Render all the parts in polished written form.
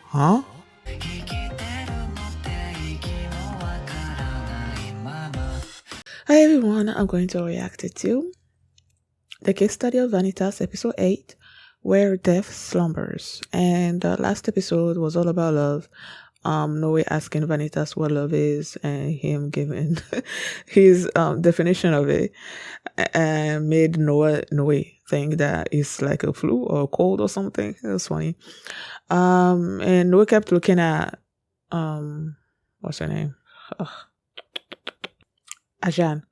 Huh? Hi everyone, I'm going to react to the case study of Vanitas, episode 8, Where Death Slumbers. And the last episode was all about love. Noe asking Vanitas what love is and him giving his definition of it, and made Noe think that it's like a flu or a cold or something. It was funny. And Noe kept looking at what's her name? Ajan.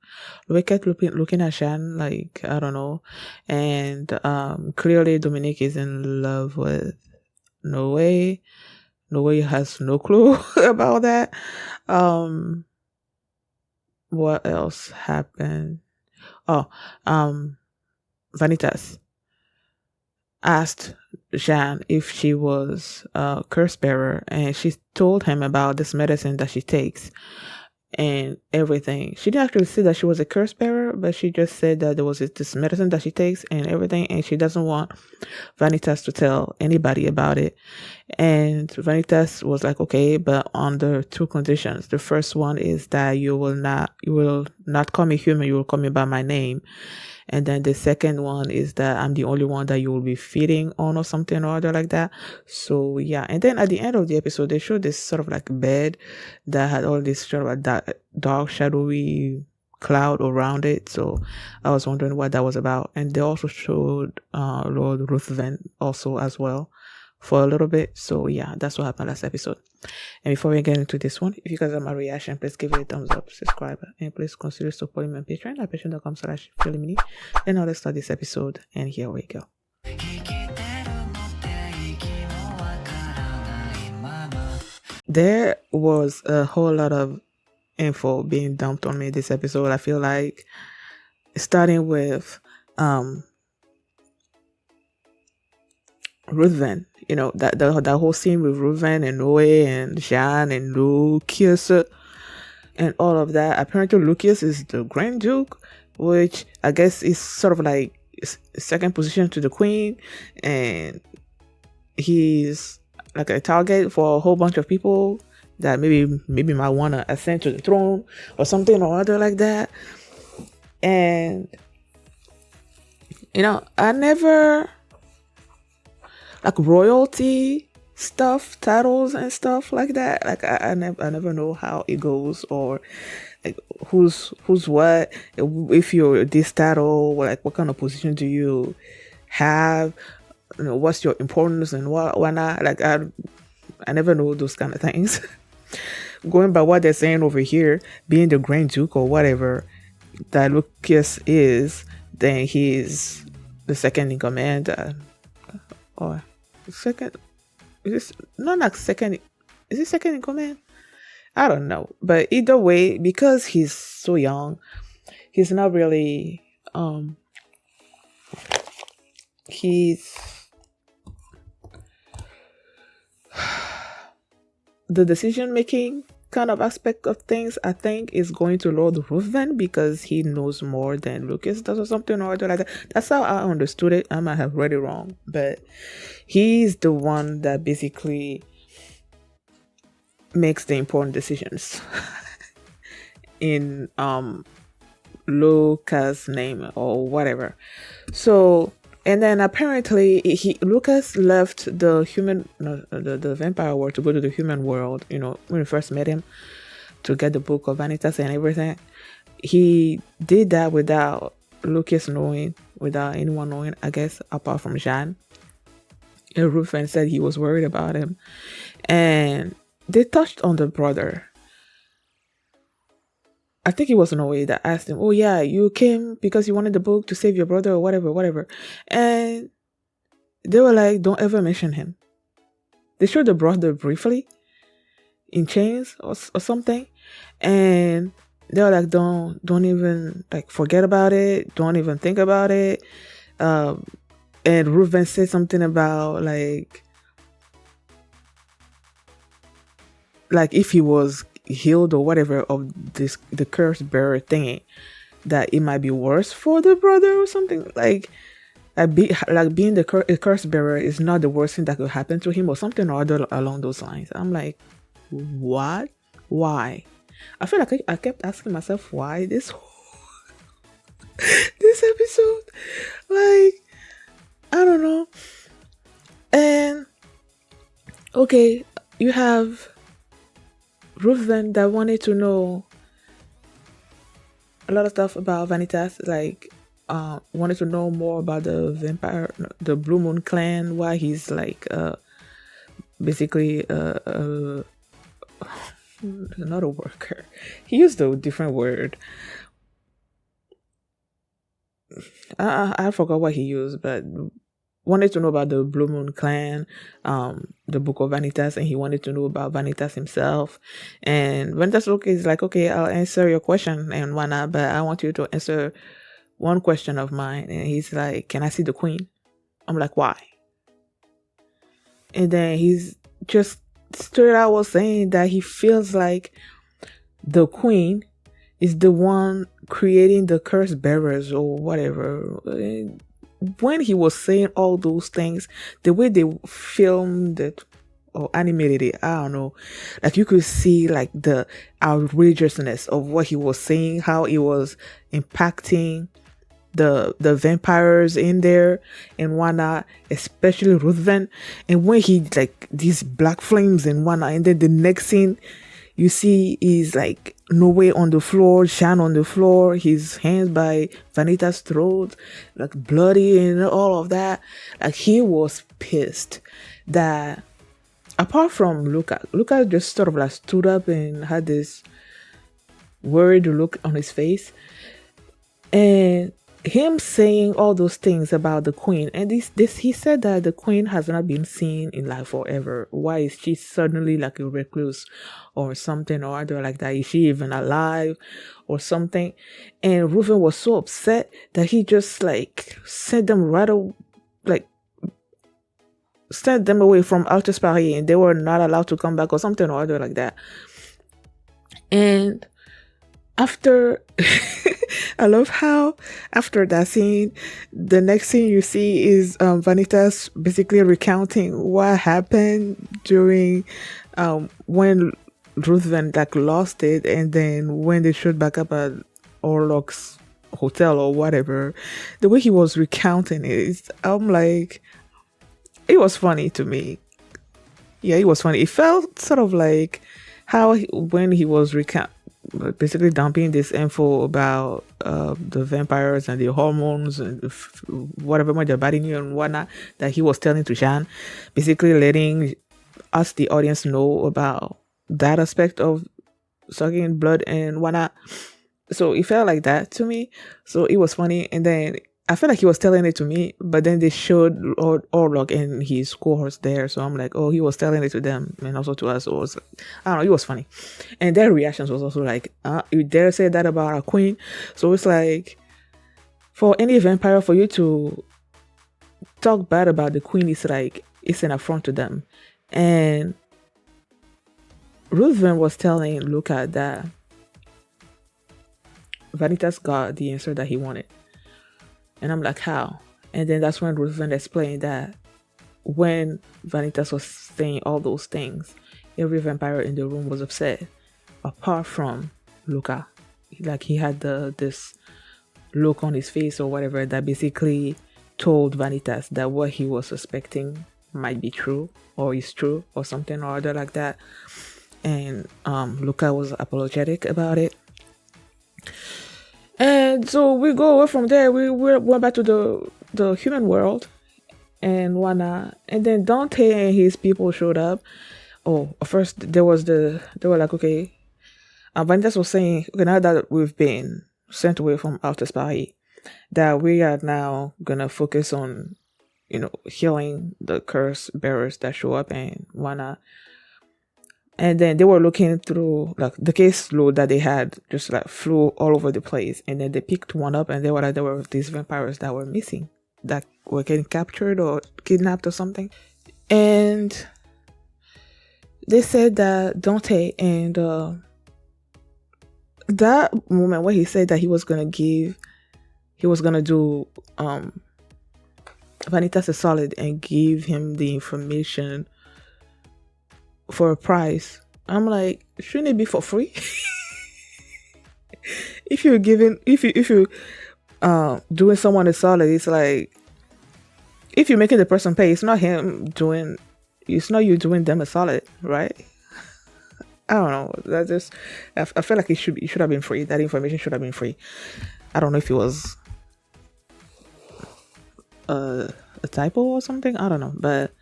We kept looking at Shan like, I don't know. And clearly Dominique is in love with Noe. Noe has no clue about that. What else happened? Oh, Vanitas asked Jean if she was a curse bearer, and she told him about this medicine that she takes and everything. She didn't actually say that she was a curse bearer, but she just said that there was this medicine that she takes and everything, and she doesn't want Vanitas to tell anybody about it. And Vanitas was like, okay, but under two conditions. The first one is that you will not call me human, you will call me by my name. And then the second one is that I'm the only one that you will be feeding on or something or other like that. So yeah. And then at the end of the episode, they showed this sort of like bed that had all this sort of dark, shadowy cloud around it. So I was wondering what that was about. And they also showed Lord Ruthven also as well for a little bit. So yeah, that's what happened last episode. And before we get into this one, if you guys like my reaction, please give it a thumbs up, subscribe, and please consider supporting my Patreon at patreon.com/feelimini. And now let's start this episode, and here we go. There was a whole lot of info being dumped on me this episode. I feel like starting with Ruthven, you know, that whole scene with Ruthven and Noe and Jean and Lucius and all of that. Apparently Lucius is the Grand Duke, which I guess is sort of like second position to the Queen, and he's like a target for a whole bunch of people that maybe might want to ascend to the throne or something or other like that. And you know, I never like royalty stuff, titles and stuff like that. Like I never know how it goes, or like who's what. If you're this title, like what kind of position do you have? You know, what's your importance and why not? Like I never know those kind of things. Going by what they're saying over here, being the Grand Duke or whatever that Lucas is, then he's the second in command. Or second, is this not like second? Is it second in command? I don't know, but either way, because he's so young, he's not really he's the decision making kind of aspect of things, I think, is going to Lord Ruthven, because he knows more than Lucas does or something or other like that. That's how I understood it. I might have read it wrong, but he's the one that basically makes the important decisions in Lucas' name or whatever. So, and then apparently Lucas left the vampire world to go to the human world, you know, when we first met him, to get the book of Vanitas and everything. He did that without Lucas knowing, without anyone knowing, I guess, apart from Jean. And Ruthven said he was worried about him. And they touched on the brother. I think it was Noe that asked him, oh yeah, you came because you wanted the book to save your brother or whatever. And they were like, don't ever mention him. They showed the brother briefly in chains or something. And they were like, don't even like forget about it. Don't even think about it. And Ruben said something about like if he was healed or whatever of the curse bearer thingy, that it might be worse for the brother or something. Like Like being a curse bearer is not the worst thing that could happen to him or something or other along those lines. I'm like, what? Why? I feel like I kept asking myself why this episode. Like, I don't know. And okay, you have Ruthven that wanted to know a lot of stuff about Vanitas, like wanted to know more about the Blue Moon clan, why he's like basically not a worker. He used a different word. I forgot what he used, but wanted to know about the Blue Moon clan, the Book of Vanitas, and he wanted to know about Vanitas himself. And Vanitas is like, okay, I'll answer your question and whatnot, but I want you to answer one question of mine. And he's like, can I see the queen? I'm like, why? And then he's just straight out was saying that he feels like the queen is the one creating the curse bearers or whatever. When he was saying all those things, the way they filmed it or animated it, I don't know, like you could see like the outrageousness of what he was saying, how it was impacting the vampires in there and whatnot, especially Ruthven. And when he like these black flames and whatnot, and then the next scene you see is like Noe on the floor, Shan on the floor, his hands by Vanitas' throat, like bloody and all of that. Like he was pissed that apart from Luca just sort of like stood up and had this worried look on his face. And him saying all those things about the queen, and this he said that the queen has not been seen in life forever. Why is she suddenly like a recluse or something or other like that? Is she even alive or something? And Reuven was so upset that he just like sent them sent them away from Altus Paris, and they were not allowed to come back or something or other like that. And after I love how after that scene, the next scene you see is Vanitas basically recounting what happened during when Ruthven like lost it, and then when they showed back up at Orlok's hotel or whatever. The way he was recounting it, I'm like, it was funny to me. Yeah, it was funny. It felt sort of like how when he was basically dumping this info about the vampires and the hormones and whatever their body knew and whatnot that he was telling to Jean, basically letting us, the audience, know about that aspect of sucking blood and whatnot. So it felt like that to me. So it was funny. And then I felt like he was telling it to me, but then they showed Orlok and his cohorts there. So I'm like, oh, he was telling it to them and also to us. So it was, I don't know, it was funny. And their reactions was also like, you dare say that about our queen? So it's like, for any vampire, for you to talk bad about the queen is like, it's an affront to them. And Ruthven was telling Luca that Vanitas got the answer that he wanted. And I'm like, how? And then that's when Ruthven explained that when Vanitas was saying all those things, every vampire in the room was upset, apart from Luca. Like he had this look on his face or whatever that basically told Vanitas that what he was suspecting might be true or is true or something or other like that. And Luca was apologetic about it. And so we go away from there. We went back to the human world and whatnot. And then Dante and his people showed up. Oh, first they were like, okay. Vanitas was saying, okay, now that we've been sent away from Altus Paris, that we are now gonna focus on, healing the curse bearers that show up and whatnot. And then they were looking through like the caseload that they had, just like flew all over the place. And then they picked one up, and there were these vampires that were missing, that were getting captured or kidnapped or something. And they said that Dante and that moment where he said that he was gonna do Vanitas is solid and give him the information for a price. I'm like, shouldn't it be for free? If you're giving, if you doing someone a solid, it's like, if you're making the person pay, it's not him doing, it's not you doing them a solid, right? I don't know. That just, I feel like it should have been free. That information should have been free. I don't know if it was a typo or something. I don't know, but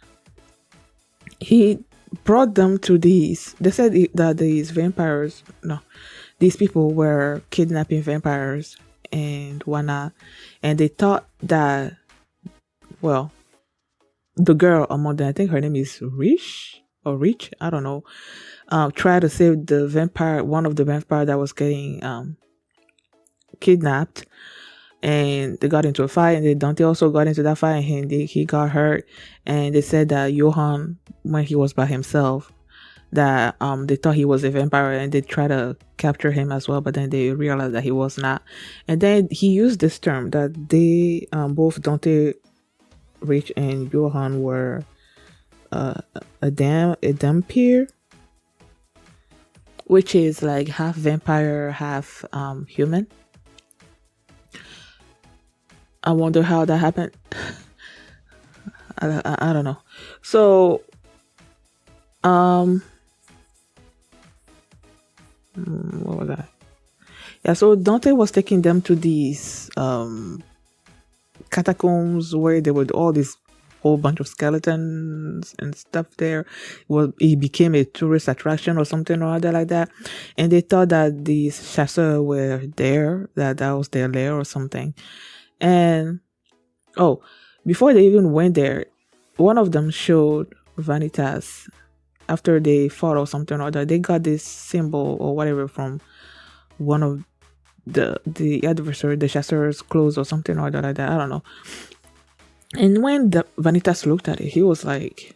he brought them to these. They said that these vampires, no, these people were kidnapping vampires and whatnot, and they thought that, well, the girl among them, I think her name is Rich, I don't know, tried to save the vampire, one of the vampire that was getting kidnapped, and they got into a fight, and then Dante also got into that fight, and he got hurt, and they said that Johan, when he was by himself, that they thought he was a vampire, and they tried to capture him as well, but then they realized that he was not. And then he used this term that they both Dante, Rich, and Johan were a Dampir, which is like half vampire, half human. I wonder how that happened. I don't know. So what was that? Yeah, so Dante was taking them to these catacombs where there were all these whole bunch of skeletons and stuff there. Well, it became a tourist attraction or something or other like that, and they thought that these chasseurs were there, that was their lair or something. And before they even went there, one of them showed Vanitas, after they fought or something or other, they got this symbol or whatever from one of the adversary, the chasseur's clothes or something or other like that. I don't know. And when the Vanitas looked at it, he was like,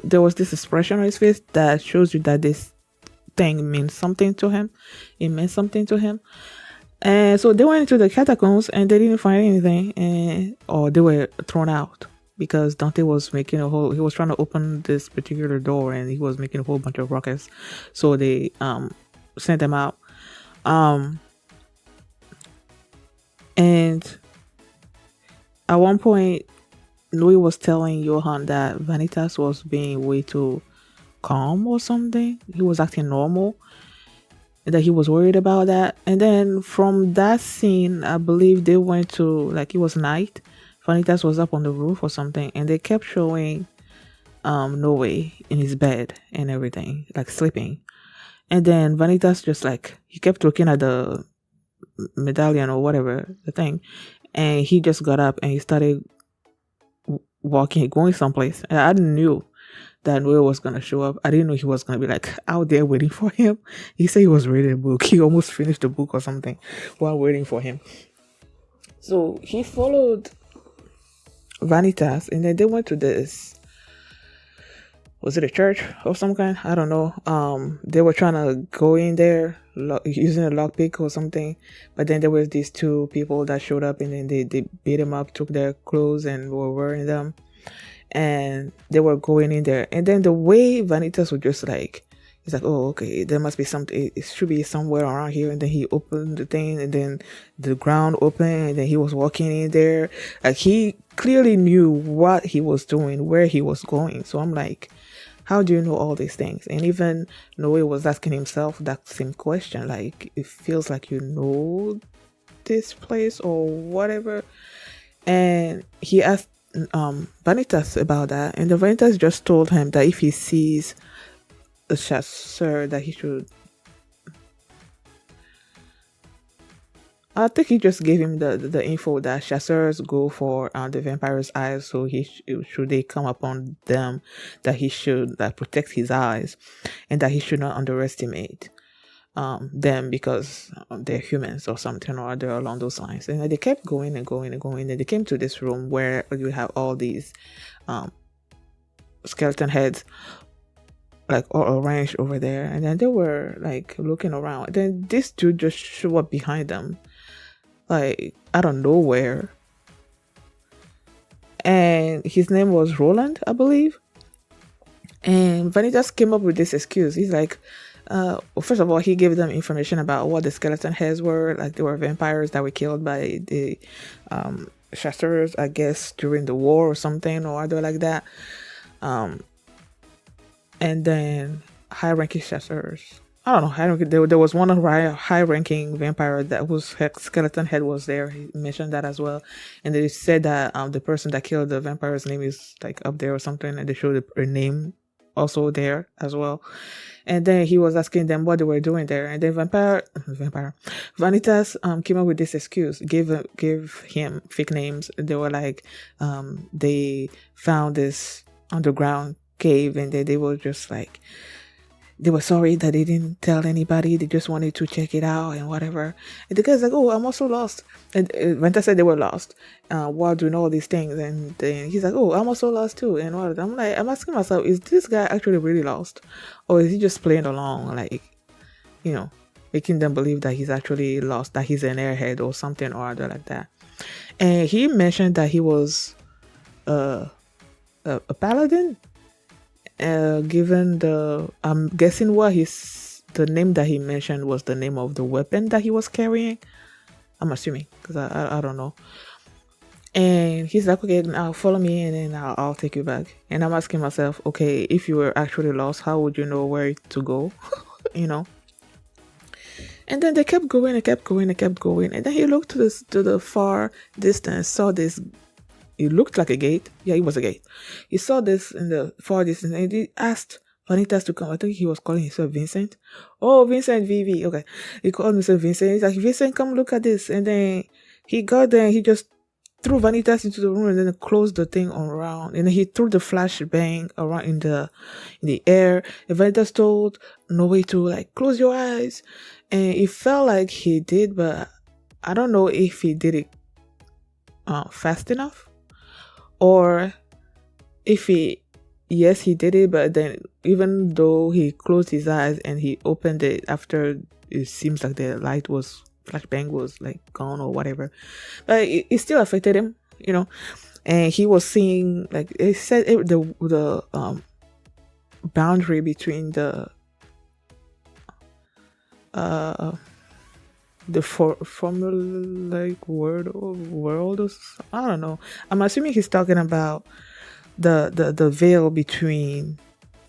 there was this expression on his face that shows you that this thing means something to him. It meant something to him. And so they went into the catacombs and they didn't find anything, or they were thrown out because Dante was making he was trying to open this particular door and he was making a whole bunch of ruckus. So they sent them out. And at one point, Louis was telling Johan that Vanitas was being way too calm or something. He was acting normal, and that he was worried about that. And then from that scene, I believe they went to, like, it was night. Vanitas was up on the roof or something, and they kept showing Noe in his bed and everything, like sleeping. And then Vanitas just like, he kept looking at the medallion or whatever, the thing, and he just got up and he started walking, going someplace. And I knew that Noel was gonna show up. I didn't know he was gonna be like out there waiting for him. He said he was reading a book. He almost finished the book or something while waiting for him. So he followed Vanitas, and then they went to this, was it a church of some kind? I don't know. They were trying to go in there using a lockpick or something, but then there was these two people that showed up, and then they beat them up, took their clothes and were wearing them, and they were going in there. And then the way Vanitas was just like, he's like, oh, okay, there must be something, it should be somewhere around here. And then he opened the thing, and then the ground opened, and then he was walking in there. Like, he clearly knew what he was doing, where he was going. So I'm like, how do you know all these things? And even Noe was asking himself that same question. Like, it feels like you know this place or whatever. And he asked Vanitas about that. And the Vanitas just told him that if he sees the chasseur, that he should, I think he just gave him the info that chasseurs go for the vampire's eyes, so should they come upon them, that he should protect his eyes, and that he should not underestimate them because they're humans or something or other along those lines. And they kept going and going and going, and they came to this room where you have all these skeleton heads like all arranged over there, and then they were like looking around. Then this dude just showed up behind them, like out of nowhere, and and his name was Roland, I believe. And Vanitas came up with this excuse. He's like, first of all, he gave them information about what the skeleton heads were. Like, they were vampires that were killed by the chasseurs, I guess, during the war or something or other like that. And then high-ranking chasseurs. I don't know. There was one high-ranking vampire that whose skeleton head was there. He mentioned that as well, and they said that the person that killed the vampire's name is like up there or something, and they showed a name also there as well. And then he was asking them what they were doing there, and then vampire Vanitas came up with this excuse, gave him fake names. They were like, they found this underground cave, and they were just like, they were sorry that they didn't tell anybody. They just wanted to check it out and whatever. And the guy's like, "Oh, I'm also lost." And Venta said they were lost while doing all these things. And then he's like, "Oh, I'm also lost too." And what? I'm asking myself, is this guy actually really lost, or is he just playing along, like, making them believe that he's actually lost, that he's an airhead or something or other like that? And he mentioned that he was a paladin. Given I'm guessing the name that he mentioned was the name of the weapon that he was carrying. I'm assuming, because I don't know. And he's like, "Okay, now follow me, and then I'll take you back." And I'm asking myself, okay, if you were actually lost, how would you know where to go? And then they kept going and kept going and kept going, and then he looked to the far distance, saw this. It looked like a gate. Yeah, it was a gate. He saw this in the far distance, and he asked Vanitas to come. I think he was calling himself Vincent. Oh, Vincent VV. Okay. He called himself Vincent. He's like, "Vincent, come look at this." And then he got there and he just threw Vanitas into the room and then closed the thing around. And then he threw the flashbang around in the air. And Vanitas told Noe to like close your eyes. And it felt like he did, but I don't know if he did it fast enough. Or if yes, he did it, but then even though he closed his eyes and he opened it after, it seems like the flashbang was like gone or whatever, but it still affected him, and he was seeing, like it said, the boundary between the formulaic world or I don't know. I'm assuming he's talking about the veil between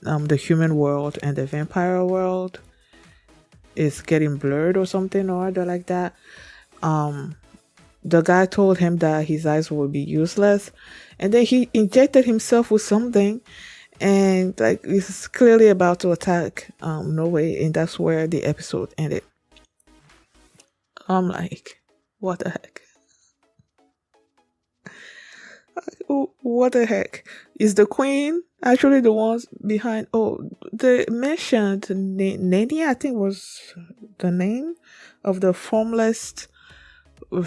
the human world and the vampire world is getting blurred or something or other like that. The guy told him that his eyes would be useless, and then he injected himself with something, and like he's clearly about to attack Noe, and that's where the episode ended. I'm like, what the heck? What the heck? Is the queen actually the ones behind? Oh, they mentioned Nania, I think was the name of the formless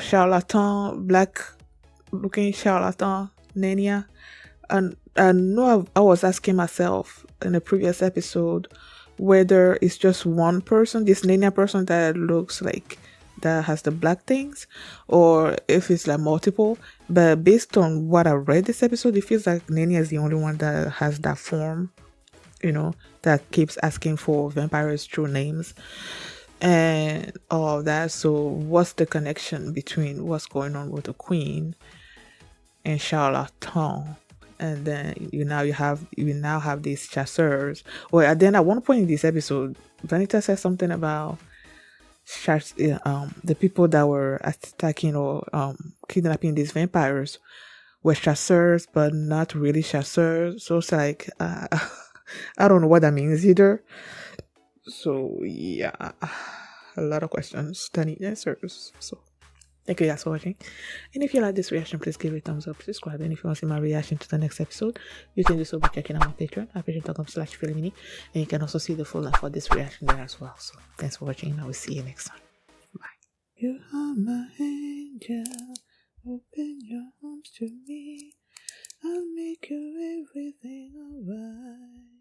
charlatan, black looking charlatan, Nania. And I know I was asking myself in a previous episode whether it's just one person, this Nania person that looks like that has the black things, or if it's like multiple. But based on what I read this episode, it feels like Nania is the only one that has that form, that keeps asking for vampires' true names and all of that. So what's the connection between what's going on with the queen and Charlatan? And then you now have these chasseurs. Well, then at one point in this episode, Vanita says something about the people that were attacking or kidnapping these vampires were chasseurs, but not really chasseurs. So it's like I don't know what that means either. So yeah, a lot of questions that need answers. So thank you guys for watching, and if you like this reaction, please give it a thumbs up, subscribe, and if you want to see my reaction to the next episode, you can do so by checking out my Patreon at patreon.com/Philimini, and you can also see the full length for this reaction there as well. So thanks for watching, and I will see you next time. Bye. You are my angel, open your arms to me, I'll make you everything alright.